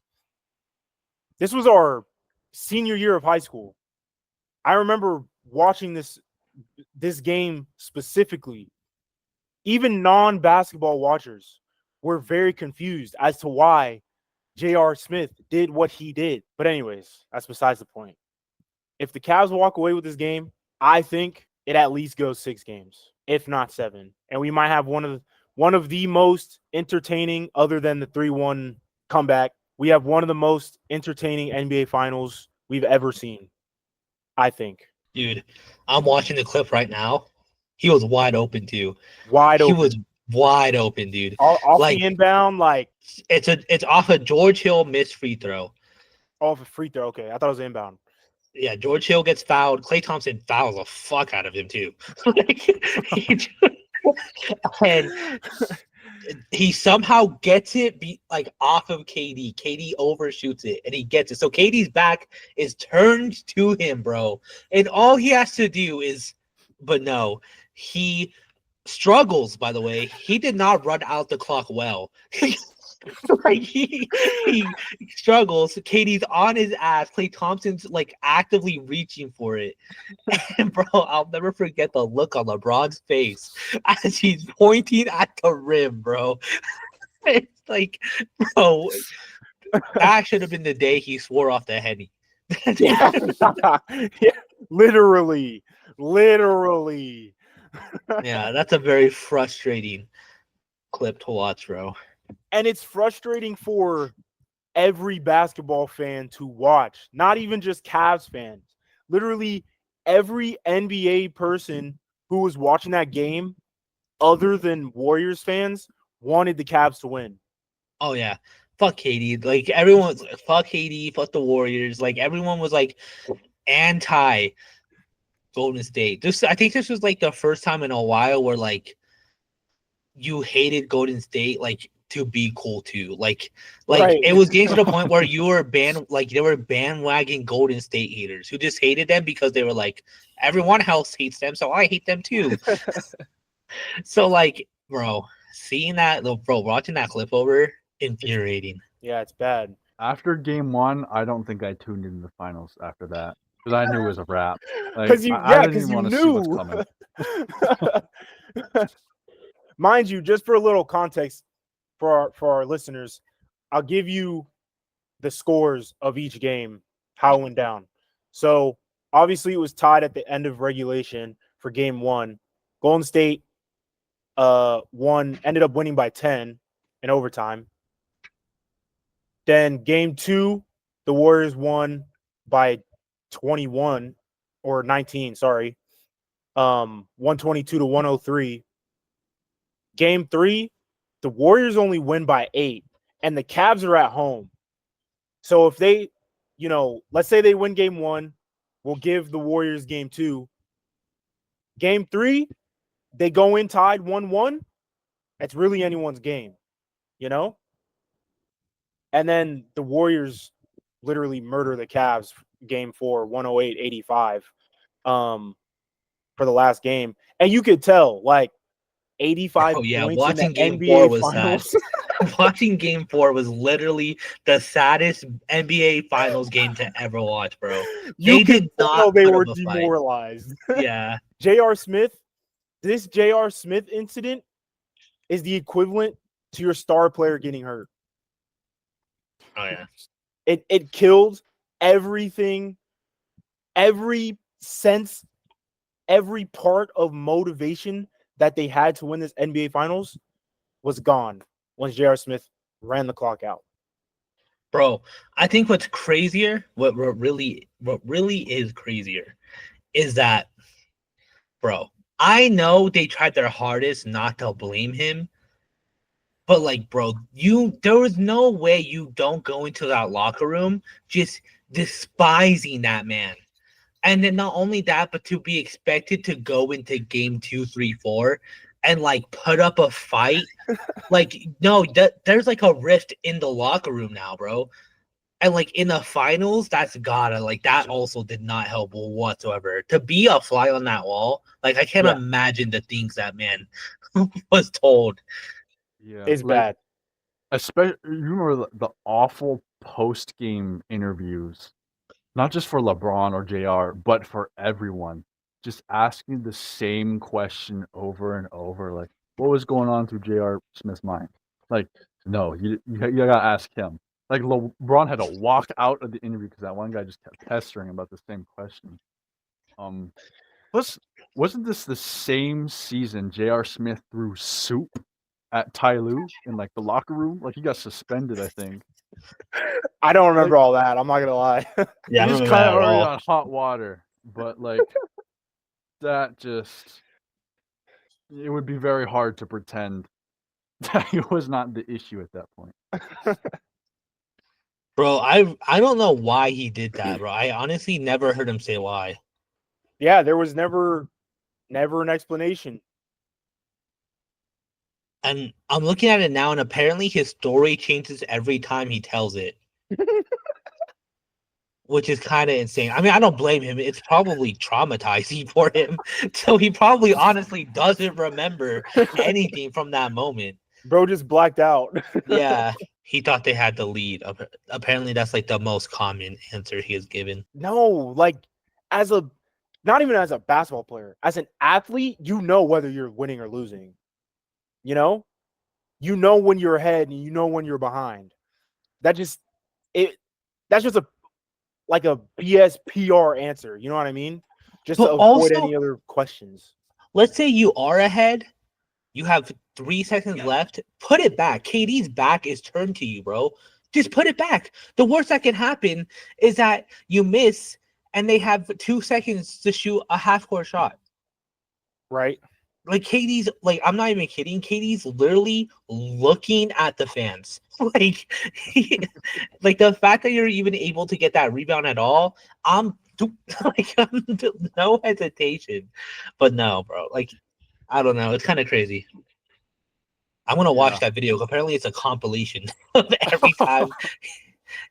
This was our senior year of high school. I remember watching this game specifically even non-basketball watchers were very confused as to why J.R. Smith did what he did. But anyways, that's besides the point. If the Cavs walk away with this game, I think it at least goes 6 games, if not 7. And we might have one of the most entertaining, other than the 3-1 comeback, we have one of the most entertaining NBA finals we've ever seen, I think. Dude, I'm watching the clip right now. He was wide open too. Wide He open. was wide open, dude. Off like the inbound, like it's off a George Hill missed free throw. off a free throw. Okay, I thought it was inbound. Yeah, George Hill gets fouled. Klay Thompson fouls the fuck out of him too. And he somehow gets it off of KD. KD overshoots it and he gets it. So KD's back is turned to him, bro. And all he has to do is, but no, he struggles, by the way. He did not run out the clock well. He struggles. KD's on his ass. Klay Thompson's actively reaching for it. And bro, I'll never forget the look on LeBron's face as he's pointing at the rim, bro. It's like, bro, that should have been the day he swore off the Henny. Yeah. Yeah, literally. Yeah, that's a very frustrating clip to watch, bro. And it's frustrating for every basketball fan to watch, not even just Cavs fans. Literally every NBA person who was watching that game, other than Warriors fans, wanted the Cavs to win. Oh, yeah. Fuck KD. Everyone was fuck KD, fuck the Warriors. Everyone was anti Golden State. I think this was the first time in a while where you hated Golden State to be cool too. Right. It was getting to the point where you were they were bandwagon Golden State haters who just hated them because they were everyone else hates them, so I hate them too. So bro, seeing that, bro, watching that clip over, infuriating. Yeah, it's bad. After game 1, I don't think I tuned into the finals after that because I knew it was a wrap. Because I didn't even want to see what's coming. Mind you, just for a little context for our listeners, I'll give you the scores of each game, how it went down. So obviously it was tied at the end of regulation for game 1. Golden State ended up winning by 10 in overtime. Then game 2, the Warriors won by 21 or 19, sorry. 122 to 103. Game 3, the Warriors only win by 8, and the Cavs are at home. So if they, let's say they win game 1, we'll give the Warriors game 2. Game 3, they go in tied 1-1. It's really anyone's game, And then the Warriors literally murder the Cavs game 4, 108-85 for the last game. And you could tell, 85 points watching in the game NBA 4 was finals. sad. Watching game 4 was literally the saddest NBA finals game to ever watch, bro. They were up a demoralized. Yeah. J.R. Smith, this J.R. Smith incident is the equivalent to your star player getting hurt. Oh, yeah. It killed everything, every sense, every part of motivation that they had to win this NBA Finals was gone once J.R. Smith ran the clock out. Bro, I think what's crazier, what really is crazier, is that, bro, I know they tried their hardest not to blame him, but bro, there was no way you don't go into that locker room just despising that man. And then not only that, but to be expected to go into game 2, 3, 4 and put up a fight. No, there's a rift in the locker room now, bro. And in the finals, that's gotta that also did not help whatsoever. To be a fly on that wall, I can't imagine the things that man was told. Yeah, it's bad. Especially, you remember the awful post-game interviews, not just for LeBron or JR, but for everyone, just asking the same question over and over. what was going on through J.R. Smith's mind? Like, no, you gotta ask him. Like LeBron had to walk out of the interview because that one guy just kept pestering about the same question. Plus, wasn't this the same season J.R. Smith threw soup at Ty Lue in like the locker room? Like he got suspended, I think. I don't remember all that. I'm not gonna lie. Yeah, I He was remember kind that of at already all. on hot water, but like that just it would be very hard to pretend that it was not the issue at that point. Bro, I don't know why he did that, bro. I honestly never heard him say why. Yeah, there was never an explanation. And I'm looking at it now, and apparently his story changes every time he tells it. Which is kind of insane. I mean, I don't blame him. It's probably traumatizing for him. So he probably honestly doesn't remember anything from that moment. Bro just blacked out. Yeah, he thought they had the lead. Apparently, that's like the most common answer he has given. No, like not even as a basketball player, as an athlete, you know whether you're winning or losing. You know when you're ahead and you know when you're behind. That's just a BS PR answer. You know what I mean? Just But to avoid also- any other questions. Let's say you are ahead. You have 3 seconds left. Put it back. KD's back is turned to you, bro. Just put it back. The worst that can happen is that you miss and they have 2 seconds to shoot a half-court shot. Right? Like KD's, like I'm not even kidding. KD's literally looking at the fans. Like, like the fact that you're even able to get that rebound at all, I'm no hesitation. But no, bro. Like, I don't know. It's kind of crazy. I'm gonna watch that video. Apparently, it's a compilation of every time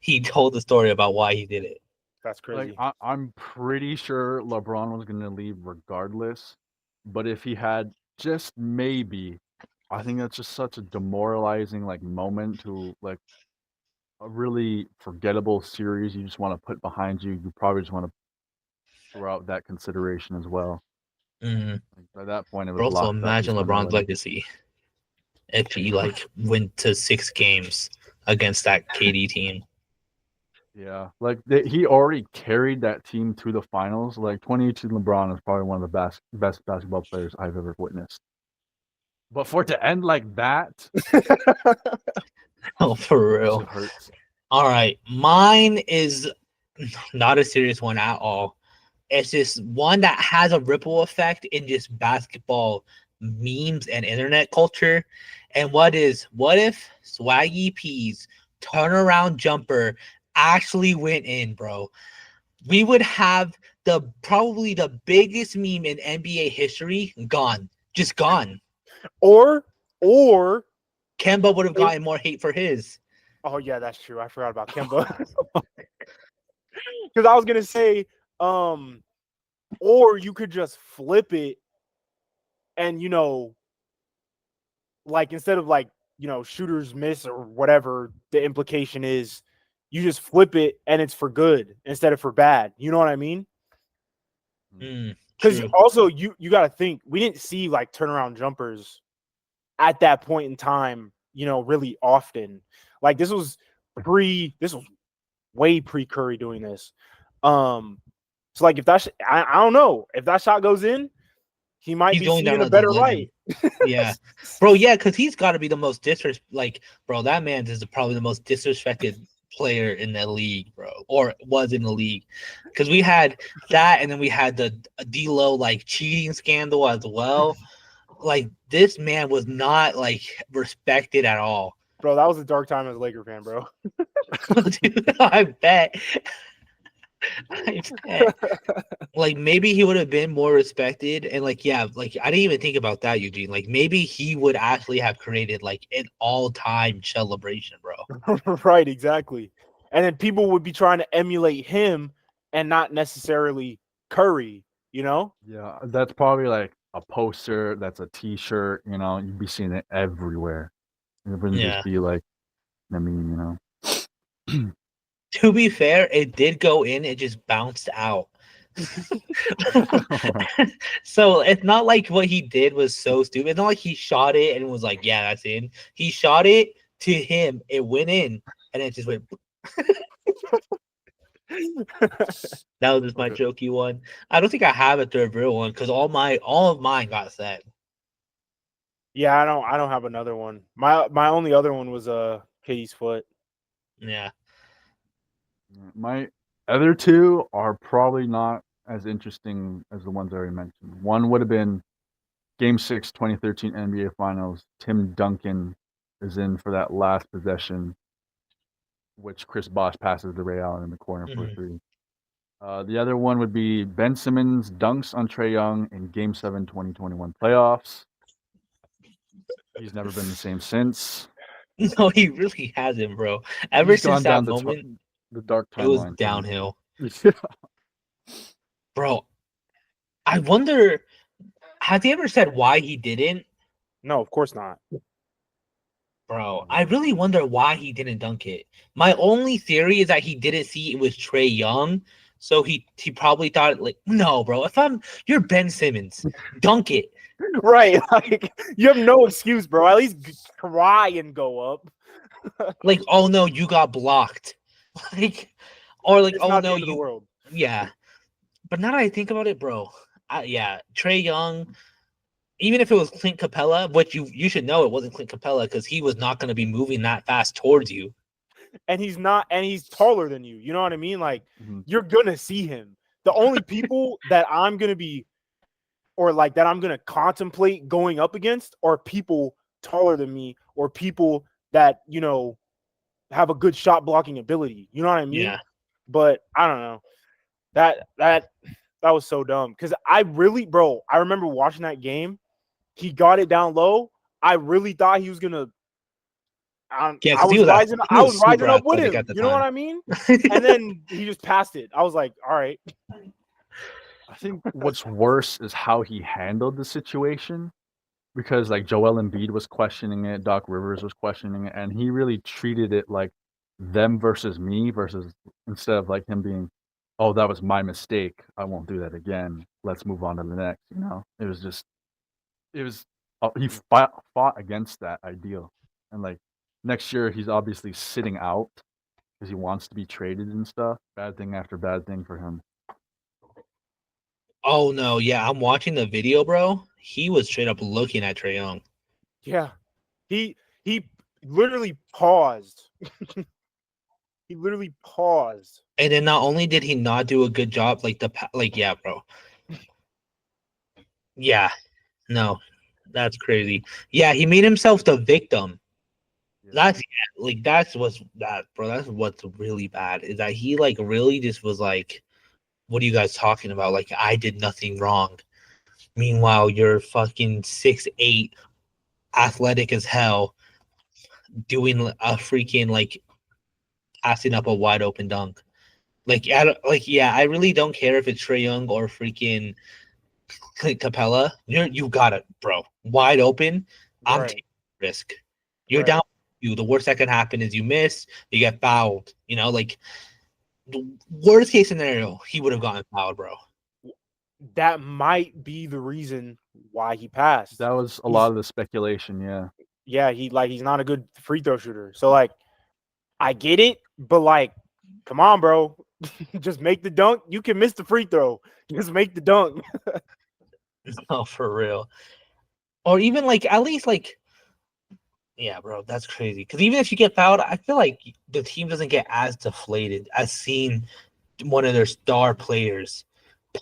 he told the story about why he did it. That's crazy. Like I'm pretty sure LeBron was going to leave regardless, but if he had just maybe, I think that's just such a demoralizing like moment to like a really forgettable series you just want to put behind you. You probably just want to throw out that consideration as well. Mm. Like, by that point, it was But also locked up. imagine He's gonna LeBron's win. legacy if he like went to 6 games against that KD team. Yeah, like he already carried that team to the finals. Like 2018 LeBron is probably one of the best basketball players I've ever witnessed. But for it to end like that, Oh, for real. it hurts. All right, mine is not a serious one at all. It's just one that has a ripple effect in just basketball memes and internet culture. And what if Swaggy P's turnaround jumper actually went in, bro? We would have probably the biggest meme in NBA history gone. Just gone. Or Kemba would have gotten more hate for his. oh yeah, that's true. I forgot about Kemba. Because I was gonna say, or you could just flip it, and like instead of like shooters miss or whatever the implication is, you just flip it and it's for good instead of for bad. You know what I mean? Because also you got to think we didn't see like turnaround jumpers at that point in time, really often. Like this was way pre Curry doing this. So like if I don't know if that shot goes in, he might be seen in a better light. Yeah, bro. Yeah, because he's got to be the most bro. That man is probably the most disrespected player in the league, bro, or was in the league. Because we had that, and then we had the D'Lo like cheating scandal as well. Like this man was not like respected at all. Bro, that was a dark time as a Laker fan, bro. Dude, I bet. Like maybe he would have been more respected, and like I didn't even think about that, Eugene. Like maybe he would actually have created like an all-time celebration, bro. Right, exactly. And then people would be trying to emulate him and not necessarily Curry, Yeah, that's probably like a poster, that's a t-shirt, you'd be seeing it everywhere. It wouldn't just be like, I mean, To be fair, it did go in, it just bounced out. So it's not like what he did was so stupid. It's not like he shot it and was like, "Yeah, that's in." He shot it to him. It went in, and it just went. That was just my Okay. jokey one. I don't think I have a third real one because all of mine got set. Yeah, I don't have another one. My only other one was Katie's foot. Yeah. My other two are probably not as interesting as the ones I already mentioned. One would have been Game 6, 2013 NBA Finals. Tim Duncan is in for that last possession, which Chris Bosh passes to Ray Allen in the corner for a Mhm. three. The other one would be Ben Simmons dunks on Trae Young in Game 7, 2021 playoffs. He's never been the same since. No, he really hasn't, bro. Ever He's since gone that down moment, the dark it was timeline. downhill. Yeah. Bro, I wonder, has he ever said why he didn't? No, of course not. Bro, I really wonder why he didn't dunk it. My only theory is that he didn't see it was Trae Young, so he probably thought like, no, bro. You're Ben Simmons, dunk it. Right, like you have no excuse, bro. At least try and go up. Like, oh no, you got blocked. Like, or like, It's oh not the no, end of the you, world. yeah. But now that I think about it, bro, yeah, Trae Young. Even if it was Clint Capella, which you should know it wasn't Clint Capella because he was not going to be moving that fast towards you. And he's not, and he's taller than you. You know what I mean? Like Mhm. you're gonna see him. The only people that I'm gonna be, or like that I'm gonna contemplate going up against, are people taller than me, or people that have a good shot blocking ability. You know what I mean? Yeah. But I don't know. That was so dumb because I remember watching that game. He got it down low. I really thought he was gonna. Yeah, I because was rising. he I was was super rising up with athletic him. at the You know what time. I mean? And then he just passed it. I was like, all right. I think what's worse is how he handled the situation because like Joel Embiid was questioning it, Doc Rivers was questioning it, and he really treated it like them versus me versus instead of like him being, oh, that was my mistake. I won't do that again. Let's move on to the next. It was he fought against that ideal, and like next year he's obviously sitting out because he wants to be traded and stuff. Bad thing after bad thing for him. Oh no, yeah, I'm watching the video, bro. He was straight up looking at Trae Young. Yeah, he literally paused. He literally paused. And then not only did he not do a good job, yeah, bro. Yeah, no, that's crazy. Yeah, he made himself the victim. That's what's really bad is that he like really just was like, what are you guys talking about? Like I did nothing wrong. Meanwhile, you're fucking 6'8", athletic as hell, doing a freaking like passing up a wide open dunk. Yeah, I really don't care if it's Trae Young or freaking Clint Capella. You got it, bro. Wide open. I'm Right. taking risk. You're Right. down. The worst that can happen is you miss. You get fouled. Like the worst case scenario, he would have gotten fouled, bro. That might be the reason why he passed. That was a lot of the speculation. Yeah. Yeah, he's not a good free throw shooter. So like, I get it, but like, come on, bro, just make the dunk. You can miss the free throw. Just make the dunk. Oh, for real. Or even like at least like, yeah, bro, that's crazy. Because even if you get fouled, I feel like the team doesn't get as deflated as seeing one of their star players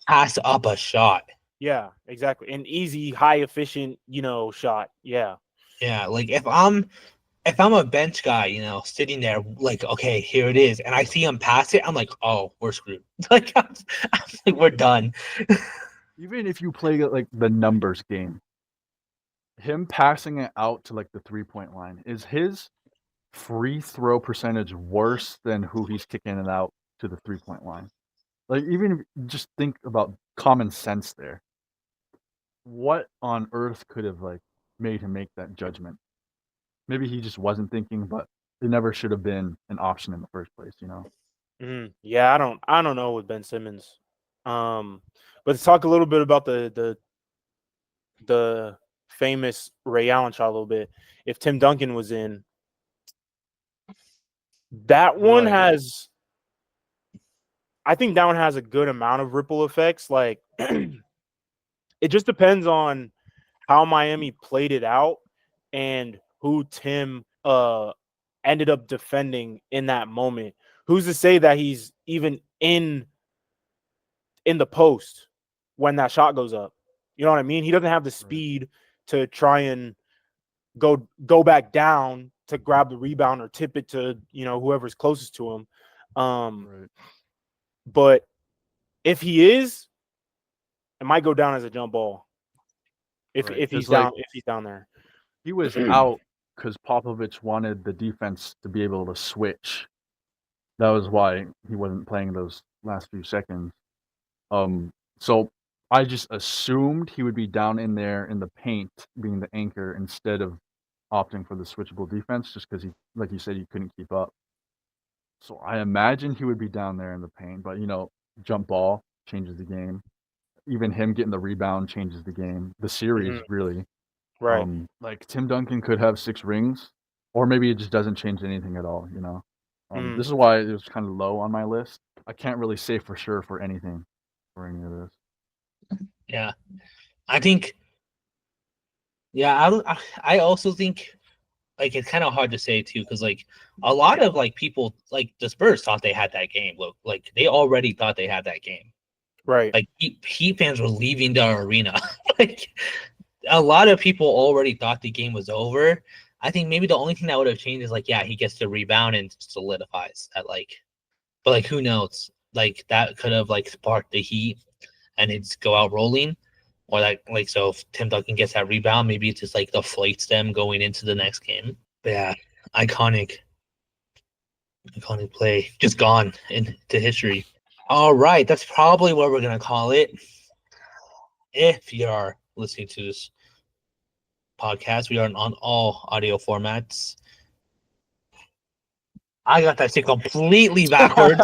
pass up a shot. Yeah, exactly. An easy, high efficient, shot. Yeah. Yeah, like if I'm a bench guy, sitting there like, okay, here it is, and I see him pass it, I'm like, oh, we're screwed. Like I'm like, we're done. Even if you play like the numbers game, him passing it out to like the 3-point line, is his free throw percentage worse than who he's kicking it out to the 3-point line? Like even if just think about common sense there. What on earth could have like made him make that judgment? Maybe he just wasn't thinking, but it never should have been an option in the first place, Yeah, I don't know with Ben Simmons. But to talk a little bit about the famous Ray Allen shot a little bit. If Tim Duncan was in, that one Right. has, I think that one has a good amount of ripple effects. Like, it just depends on how Miami played it out and who Tim ended up defending in that moment. Who's to say that he's even in the post when that shot goes up? You know what I mean? He doesn't have the speed to try and go back down to grab the rebound or tip it to, you know, whoever's closest to him. Right. But if he is, it might go down as a jump ball. If Right, if he's 'cause, like, down, if he's down there. He was out because Popovich wanted the defense to be able to switch. That was why he wasn't playing those last few seconds. So I just assumed he would be down in there in the paint, being the anchor, instead of opting for the switchable defense, just because he, like you said, he couldn't keep up. So I imagine he would be down there in the paint, but you know, jump ball changes the game. Even him getting the rebound changes the game. The series really. Right. Like Tim Duncan could have 6 rings, or maybe it just doesn't change anything at all. You know, this is why it was kind of low on my list. I can't really say for sure for anything for any of this. Yeah, I think. Yeah, I also think like it's kind of hard to say too, because like a lot of like people like the Spurs thought they had that game. Look, like they already thought they had that game. Right. Like Heat fans were leaving the arena. Like a lot of people already thought the game was over. I think maybe the only thing that would have changed is like, yeah, he gets to rebound and solidifies that like, but like who knows? Like that could have like sparked the Heat and it's go out rolling. Or like so if Tim Duncan gets that rebound, maybe it just like deflates them going into the next game. But yeah, iconic play. Just gone into history. All right, that's probably what we're gonna call it. If you are listening to this podcast, we are on all audio formats. I got that shit completely backwards.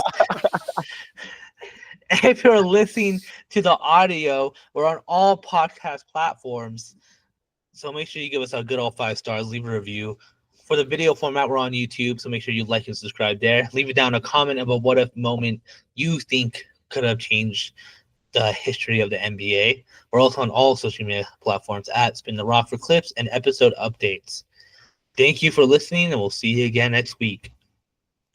If you're listening to the audio, we're on all podcast platforms. So make sure you give us a good old 5 stars, leave a review. For the video format, we're on YouTube, so make sure you like and subscribe there. Leave it down a comment about what if moment you think could have changed the history of the NBA. We're also on all social media platforms at Spin the Rock for clips and episode updates. Thank you for listening, and we'll see you again next week.